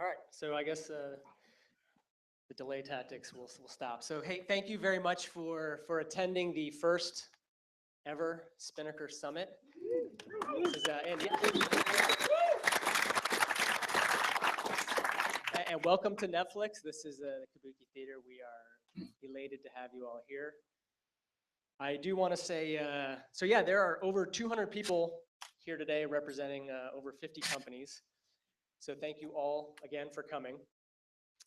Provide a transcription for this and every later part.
All right, so I guess the delay tactics will stop. So hey, thank you very much for attending the first ever Spinnaker Summit. This is, and welcome to Netflix. This is the Kabuki Theater. We are elated to have you all here. I do want to say, so yeah, there are over 200 people here today representing over 50 companies. So thank you all again for coming.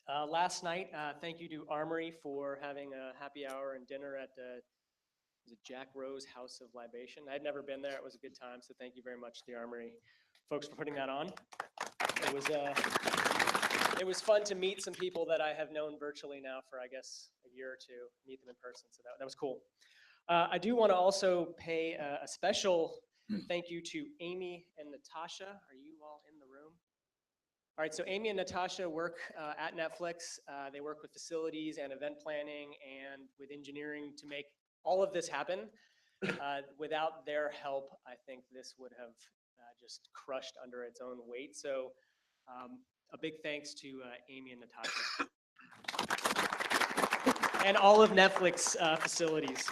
Last night, thank you to Armory for having a happy hour and dinner at was it Jack Rose House of Libation. I'd never been there. It was a good time. So thank you very much to the Armory folks for putting that on. It was fun to meet some people that I have known virtually now for, I guess, a year or two, meet them in person. So that was cool. I do want to also pay a special thank you to Amy and Natasha. Are you all in the room? All right, so Amy and Natasha work at Netflix. They work with facilities and event planning and with engineering to make all of this happen. Without their help, I think this would have just crushed under its own weight. So a big thanks to Amy and Natasha. And all of Netflix facilities.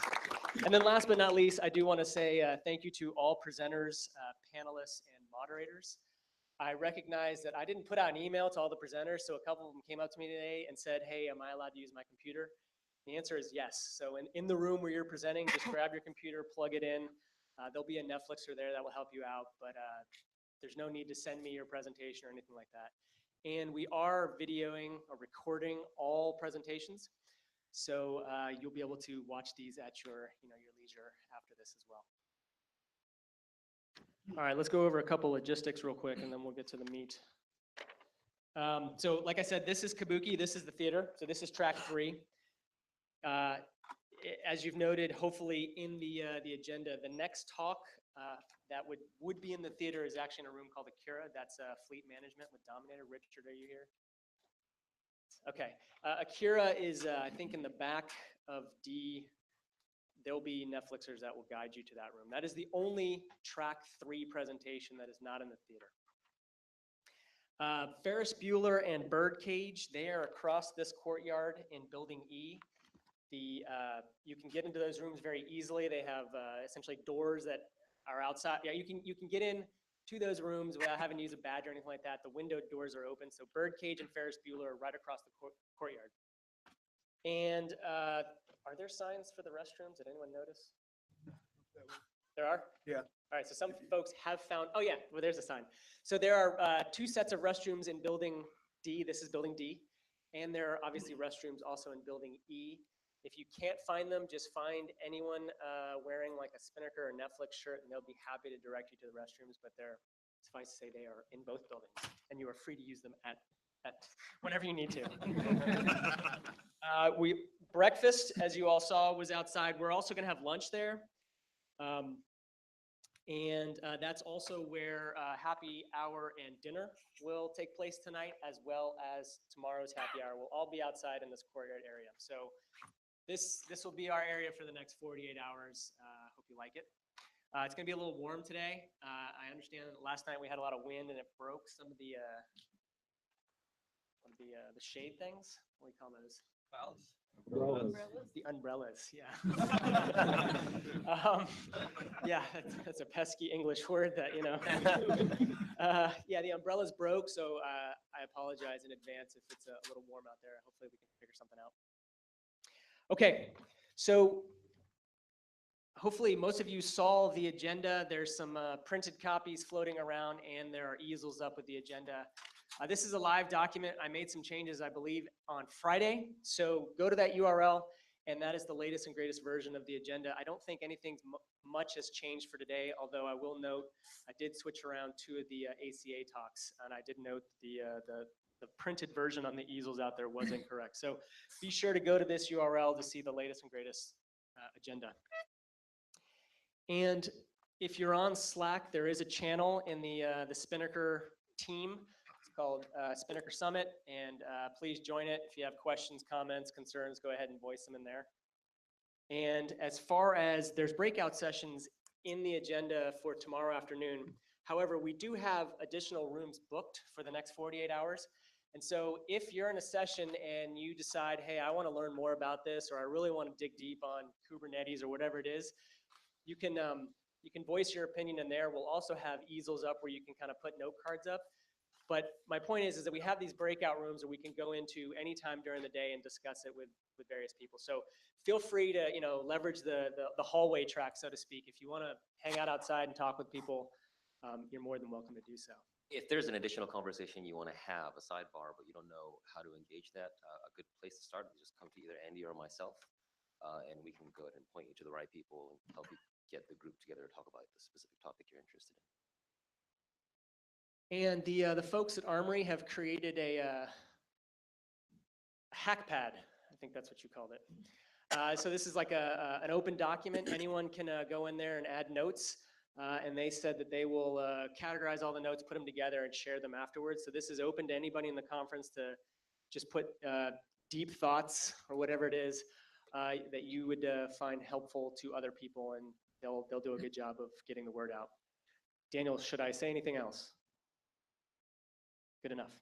And then last but not least, I do want to say thank you to all presenters, panelists, and moderators. I recognize that I didn't put out an email to all the presenters, so a couple of them came up to me today and said, hey, am I allowed to use my computer? The answer is yes. So in the room where you're presenting, just grab your computer, plug it in. There'll be a Netflixer there that will help you out, but there's no need to send me your presentation or anything like that. And we are videoing or recording all presentations, so you'll be able to watch these at your leisure after this as well. All right, let's go over a couple logistics real quick, and then we'll get to the meat. So like I said, this is Kabuki, this is the theater, so this is track 3. As you've noted, hopefully in the agenda, the next talk that would be in the theater is actually in a room called Akira. That's fleet management with Dominator. Richard, are you here? Okay, Akira is, I think, in the back of D. There'll be Netflixers that will guide you to that room. That is the only track 3 presentation that is not in the theater. Ferris Bueller and Birdcage, they are across this courtyard in Building E. You can get into those rooms very easily. They have essentially doors that are outside. Yeah, you can get in to those rooms without having to use a badge or anything like that. The window doors are open. So Birdcage and Ferris Bueller are right across the courtyard. And are there signs for the restrooms? Did anyone notice? There are? Yeah. All right, so some folks have found, oh yeah, well there's a sign. So there are 2 sets of restrooms in Building D. This is Building D. And there are obviously restrooms also in Building E. If you can't find them, just find anyone wearing like a Spinnaker or Netflix shirt, and they'll be happy to direct you to the restrooms, but suffice to say, they are in both buildings, and you are free to use them at whenever you need to. Breakfast, as you all saw, was outside. We're also going to have lunch there. And that's also where happy hour and dinner will take place tonight, as well as tomorrow's happy hour. We'll all be outside in this courtyard area. So this will be our area for the next 48 hours. Hope you like it. It's going to be a little warm today. I understand that last night we had a lot of wind and it broke some of the shade things. What do we call those? Umbrellas. The umbrellas, yeah. Yeah, that's a pesky English word that, yeah, the umbrellas broke, so I apologize in advance if it's a little warm out there. Hopefully we can figure something out. Okay, so hopefully most of you saw the agenda. There's some printed copies floating around, and there are easels up with the agenda. This is a live document. I made some changes, I believe, on Friday. So go to that URL, and that is the latest and greatest version of the agenda. I don't think anything much has changed for today, although I will note I did switch around 2 of the ACA talks, and I did note the printed version on the easels out there was incorrect. So be sure to go to this URL to see the latest and greatest agenda. And if you're on Slack, there is a channel in the Spinnaker team. Called Spinnaker Summit, and please join it. If you have questions, comments, concerns, go ahead and voice them in there. And as far as there's breakout sessions in the agenda for tomorrow afternoon, however, we do have additional rooms booked for the next 48 hours. And so if you're in a session and you decide, hey, I want to learn more about this, or I really want to dig deep on Kubernetes or whatever it is, you can voice your opinion in there. We'll also have easels up where you can kind of put note cards up. But my point is that we have these breakout rooms where we can go into any time during the day and discuss it with various people. So feel free to leverage the hallway track, so to speak. If you want to hang out outside and talk with people, you're more than welcome to do so. If there's an additional conversation you want to have, a sidebar, but you don't know how to engage that, a good place to start is just come to either Andy or myself, and we can go ahead and point you to the right people and help you get the group together to talk about the specific topic you're interested in. And the folks at Armory have created a hack pad. I think that's what you called it. So this is like an open document. Anyone can go in there and add notes. And they said that they will categorize all the notes, put them together, and share them afterwards. So this is open to anybody in the conference to just put deep thoughts or whatever it is that you would find helpful to other people, and they'll do a good job of getting the word out. Daniel, should I say anything else? Good enough.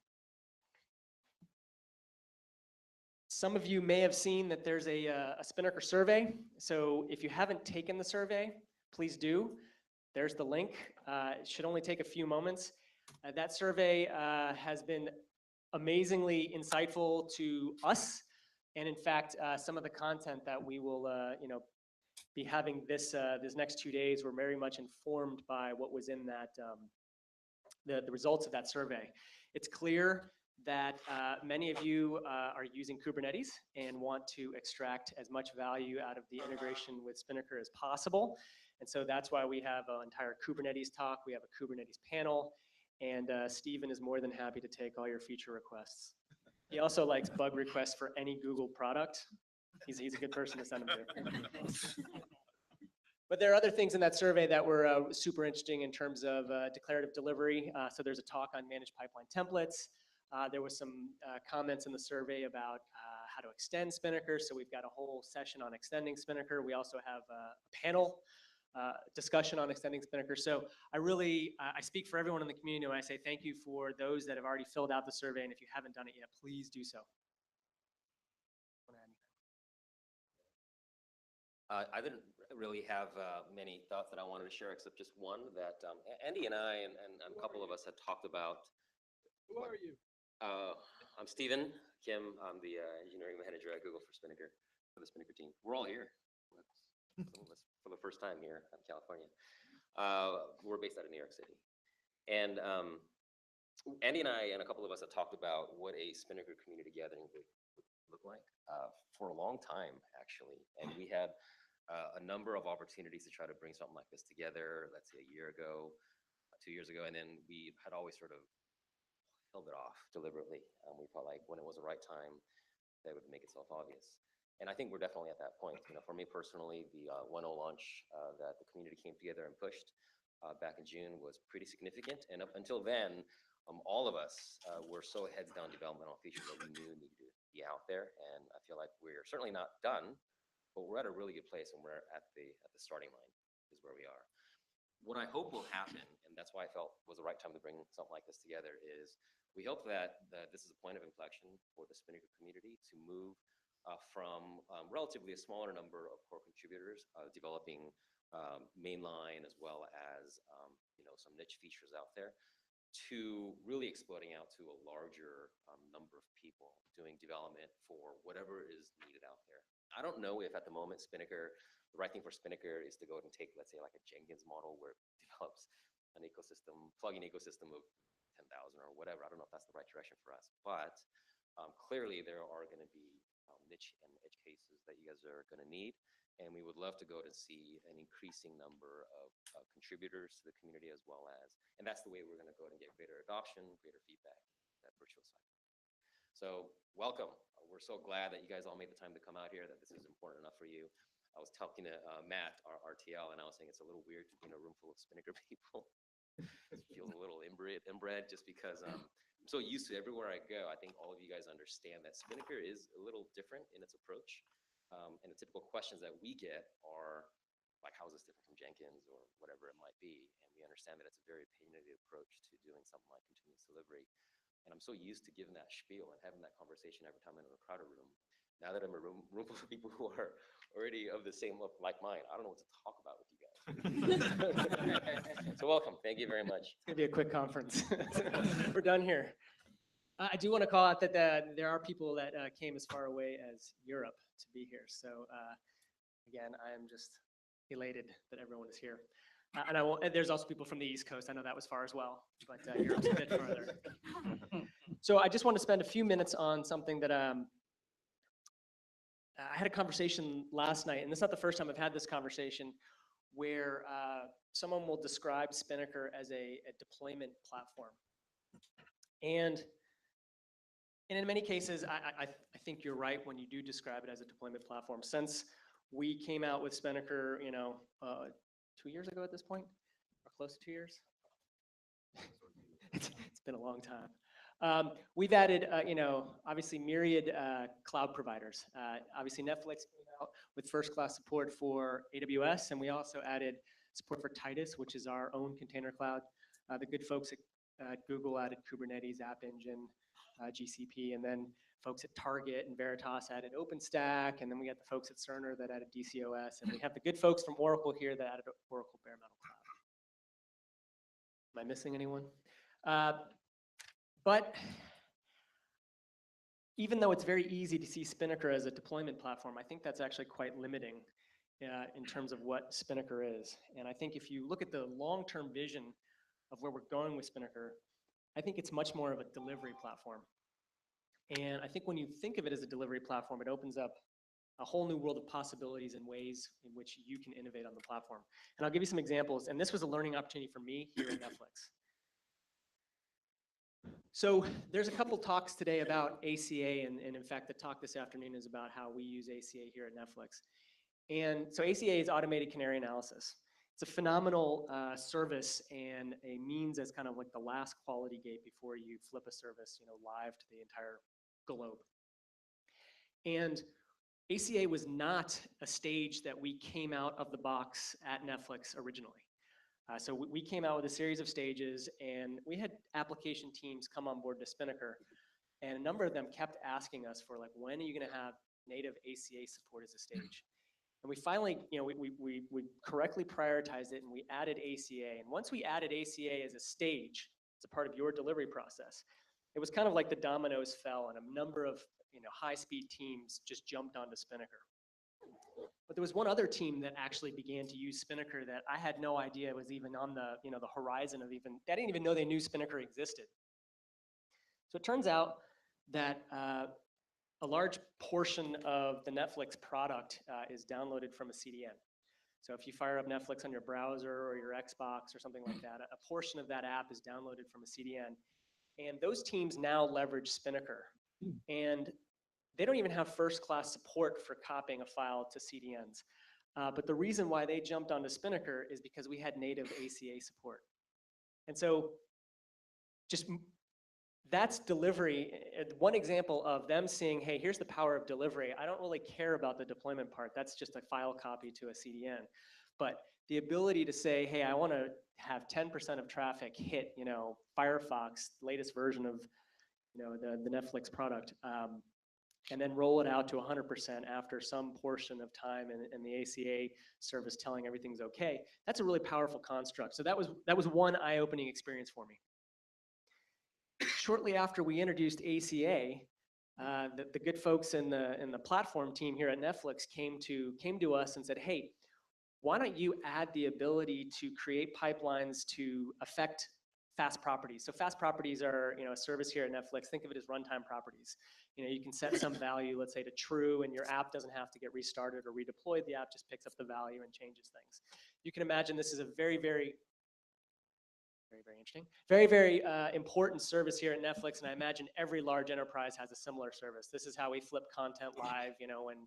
Some of you may have seen that there's a Spinnaker survey. So if you haven't taken the survey, please do. There's the link. It should only take a few moments. That survey has been amazingly insightful to us. And in fact, some of the content that we will be having this next 2 days were very much informed by what was in that, the results of that survey. It's clear that many of you are using Kubernetes and want to extract as much value out of the integration with Spinnaker as possible. And so that's why we have an entire Kubernetes talk. We have a Kubernetes panel, and Steven is more than happy to take all your feature requests. He also likes bug requests for any Google product. He's a good person to send them to. But there are other things in that survey that were super interesting in terms of declarative delivery. So there's a talk on managed pipeline templates. There was some comments in the survey about how to extend Spinnaker. So we've got a whole session on extending Spinnaker. We also have a panel discussion on extending Spinnaker. So I speak for everyone in the community when I say thank you for those that have already filled out the survey. And if you haven't done it yet, please do so. I didn't really have many thoughts that I wanted to share, except just one that Andy and I and a couple of us had talked about. Who are you? I'm Steven Kim. I'm the engineering manager at Google for Spinnaker, for the Spinnaker team. We're all here. Some of us for the first time here in California. We're based out of New York City. And Andy and I and a couple of us had talked about what a Spinnaker community gathering would look like for a long time, actually. And we had a number of opportunities to try to bring something like this together, let's say a year ago, 2 years ago, and then we had always sort of held it off deliberately. We felt like when it was the right time, that would make itself obvious. And I think we're definitely at that point. For me personally, the 1.0 launch that the community came together and pushed back in June was pretty significant. And up until then, all of us were so heads down developmental features that we knew needed to be out there. And I feel like we're certainly not done, but we're at a really good place, and we're at the starting line is where we are. What I hope will happen, and that's why I felt was the right time to bring something like this together, is we hope that this is a point of inflection for the Spinnaker community to move from relatively a smaller number of core contributors developing mainline as well as some niche features out there, to really exploding out to a larger number of people doing development for whatever is needed out there. I don't know if at the moment Spinnaker, the right thing for Spinnaker is to go and take, let's say, like a Jenkins model where it develops an ecosystem, plugin ecosystem of 10,000 or whatever. I don't know if that's the right direction for us, but clearly there are going to be niche and edge cases that you guys are going to need, and we would love to go to see an increasing number of contributors to the community as well as, and that's the way we're going to go and get greater adoption, greater feedback, that virtual side. So welcome. We're so glad that you guys all made the time to come out here, that this is important enough for you. I was talking to Matt, our RTL, and I was saying it's a little weird to be in a room full of Spinnaker people. It feels a little inbred just because I'm so used to everywhere I go. I think all of you guys understand that Spinnaker is a little different in its approach. And the typical questions that we get are like, how is this different from Jenkins or whatever it might be? And we understand that it's a very opinionated approach to doing something like continuous delivery. And I'm so used to giving that spiel and having that conversation every time I'm in a crowded room. Now that I'm in a room full of people who are already of the same look like mine, I don't know what to talk about with you guys. So welcome. Thank you very much. It's going to be a quick conference. We're done here. I do want to call out that there are people that came as far away as Europe to be here. So again, I am just elated that everyone is here. And there's also people from the East Coast. I know that was far as well, but Europe's a bit further. So I just want to spend a few minutes on something that I had a conversation last night, and this is not the first time I've had this conversation, where someone will describe Spinnaker as a deployment platform. And in many cases, I think you're right when you do describe it as a deployment platform. Since we came out with Spinnaker, 2 years ago at this point, or close to 2 years. It's been a long time. We've added, obviously myriad cloud providers. Obviously Netflix came out with first-class support for AWS, and we also added support for Titus, which is our own container cloud. The good folks at Google added Kubernetes, App Engine, GCP, and then folks at Target and Veritas added OpenStack, and then we got the folks at Cerner that added DCOS, and we have the good folks from Oracle here that added Oracle Bare Metal Cloud. Am I missing anyone? But even though it's very easy to see Spinnaker as a deployment platform, I think that's actually quite limiting in terms of what Spinnaker is. And I think if you look at the long-term vision of where we're going with Spinnaker, I think it's much more of a delivery platform. And I think when you think of it as a delivery platform, it opens up a whole new world of possibilities and ways in which you can innovate on the platform. And I'll give you some examples. And this was a learning opportunity for me here at Netflix. So there's a couple talks today about ACA, and in fact, the talk this afternoon is about how we use ACA here at Netflix. And so ACA is automated canary analysis. It's a phenomenal service and a means as kind of like the last quality gate before you flip a service, live to the entire globe. And ACA was not a stage that we came out of the box at Netflix originally. So we came out with a series of stages, and we had application teams come on board to Spinnaker, and a number of them kept asking us for like, when are you going to have native ACA support as a stage? And we finally, we correctly prioritized it, and we added ACA. And once we added ACA as a stage, as a part of your delivery process, it was kind of like the dominoes fell, and a number of high-speed teams just jumped onto Spinnaker. But there was one other team that actually began to use Spinnaker that I had no idea was even on the the horizon of even. I didn't even know they knew Spinnaker existed. So it turns out that a large portion of the Netflix product is downloaded from a CDN. So if you fire up Netflix on your browser or your Xbox or something like that, a portion of that app is downloaded from a CDN. And those teams now leverage Spinnaker. And they don't even have first-class support for copying a file to CDNs. But the reason why they jumped onto Spinnaker is because we had native ACA support. And so just that's delivery. One example of them saying, hey, here's the power of delivery. I don't really care about the deployment part. That's just a file copy to a CDN. But the ability to say, hey, I want to have 10% of traffic hit, Firefox, latest version of, the Netflix product, and then roll it out to 100% after some portion of time and the ACA service telling everything's okay. That's a really powerful construct. So that was one eye-opening experience for me. Shortly after we introduced ACA, the good folks in the platform team here at Netflix came to us and said, hey, why don't you add the ability to create pipelines to affect fast properties? So fast properties are a service here at Netflix. Think of it as runtime properties. You can set some value, let's say to true, and your app doesn't have to get restarted or redeployed. The app just picks up the value and changes things. You can imagine this is a very, very interesting, very, very important service here at Netflix, and I imagine every large enterprise has a similar service. This is how we flip content live, when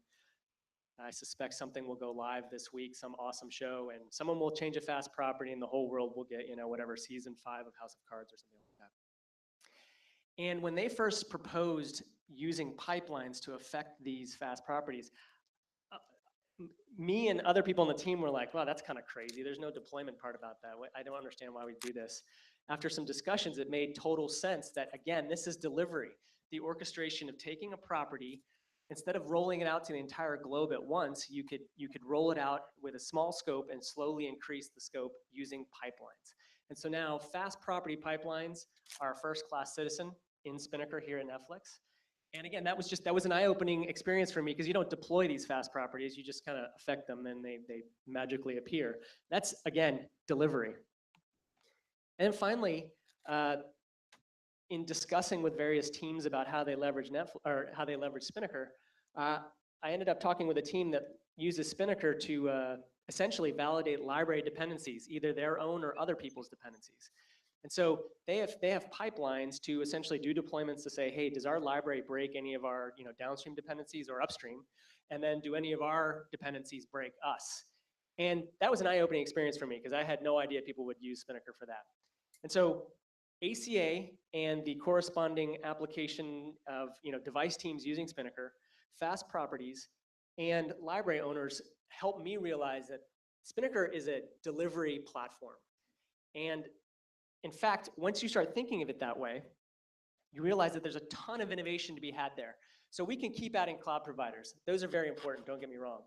I suspect something will go live this week, some awesome show, and someone will change a fast property and the whole world will get, whatever, season 5 of House of Cards or something like that. And when they first proposed using pipelines to affect these fast properties, me and other people on the team were like, wow, that's kind of crazy. There's no deployment part about that. I don't understand why we do this. after some discussions, it made total sense that, again, this is delivery. The orchestration of taking a property, instead of rolling it out to the entire globe at once, you could roll it out with a small scope and slowly increase the scope using pipelines. And so now fast property pipelines are a first-class citizen in Spinnaker here at Netflix. And again, that was an eye-opening experience for me because you don't deploy these fast properties, you just kind of affect them and they magically appear. That's, again, delivery. And finally, in discussing with various teams about how they leverage how they leverage Spinnaker, I ended up talking with a team that uses Spinnaker to essentially validate library dependencies, either their own or other people's dependencies. And so they have pipelines to essentially do deployments to say, hey, does our library break any of our downstream dependencies or upstream? And then do any of our dependencies break us? And that was an eye-opening experience for me because I had no idea people would use Spinnaker for that. And so ACA and the corresponding application of device teams using Spinnaker, fast properties, and library owners helped me realize that Spinnaker is a delivery platform. And in fact, once you start thinking of it that way, you realize that there's a ton of innovation to be had there. So we can keep adding cloud providers. Those are very important, don't get me wrong.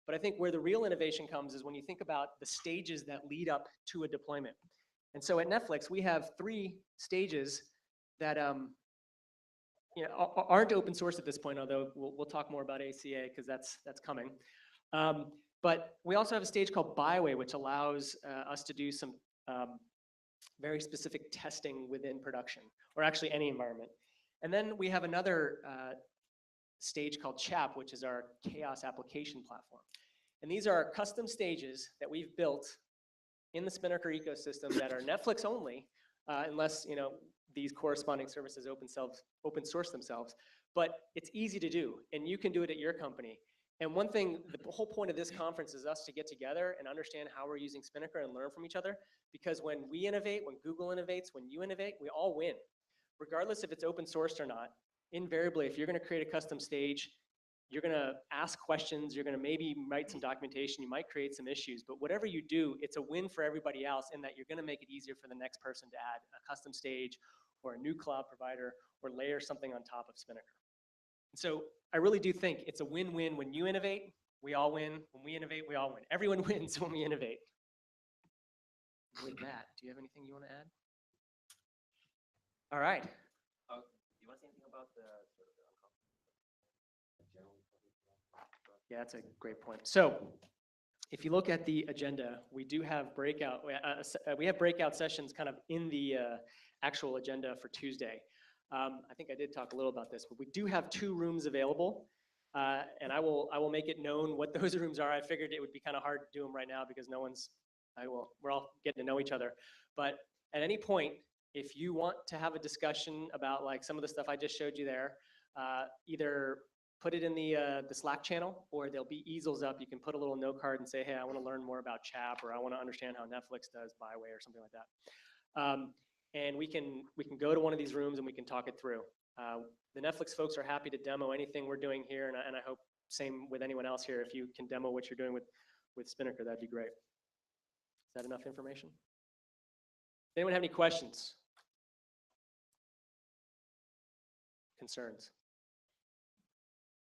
But I think where the real innovation comes is when you think about the stages that lead up to a deployment. And so at Netflix, we have 3 stages that aren't open source at this point, although we'll talk more about ACA because that's coming. But we also have a stage called Byway, which allows us to do some very specific testing within production, or actually any environment. And then we have another stage called CHAP, which is our chaos application platform. And these are custom stages that we've built in the Spinnaker ecosystem that are Netflix only, unless these corresponding services open source themselves. But it's easy to do, and you can do it at your company. And one thing, the whole point of this conference is us to get together and understand how we're using Spinnaker and learn from each other. Because when we innovate, when Google innovates, when you innovate, we all win. Regardless if it's open sourced or not, invariably, if you're going to create a custom stage, you're going to ask questions, you're going to maybe write some documentation, you might create some issues, but whatever you do, it's a win for everybody else in that you're going to make it easier for the next person to add a custom stage or a new cloud provider or layer something on top of Spinnaker. And so I really do think it's a win-win. When you innovate, we all win. When we innovate, we all win. Everyone wins when we innovate. With that, do you have anything you want to add? All right. Do you want to say anything about the sort of the general? Yeah, that's a great point. So if you look at the agenda, we do have breakout. We have breakout sessions kind of in the actual agenda for Tuesday. I think I did talk a little about this, but we do have 2 rooms available, and I will make it known what those rooms are. I figured it would be kind of hard to do them right now because we're all getting to know each other. But at any point, if you want to have a discussion about like some of the stuff I just showed you there, either put it in the Slack channel, or there'll be easels up. You can put a little note card and say, hey, I want to learn more about CHAP, or I want to understand how Netflix does Byway or something like that. And we can go to one of these rooms and we can talk it through. The Netflix folks are happy to demo anything we're doing here, and I hope same with anyone else here. If you can demo what you're doing with Spinnaker, that'd be great. Is that enough information? Anyone have any questions? Concerns?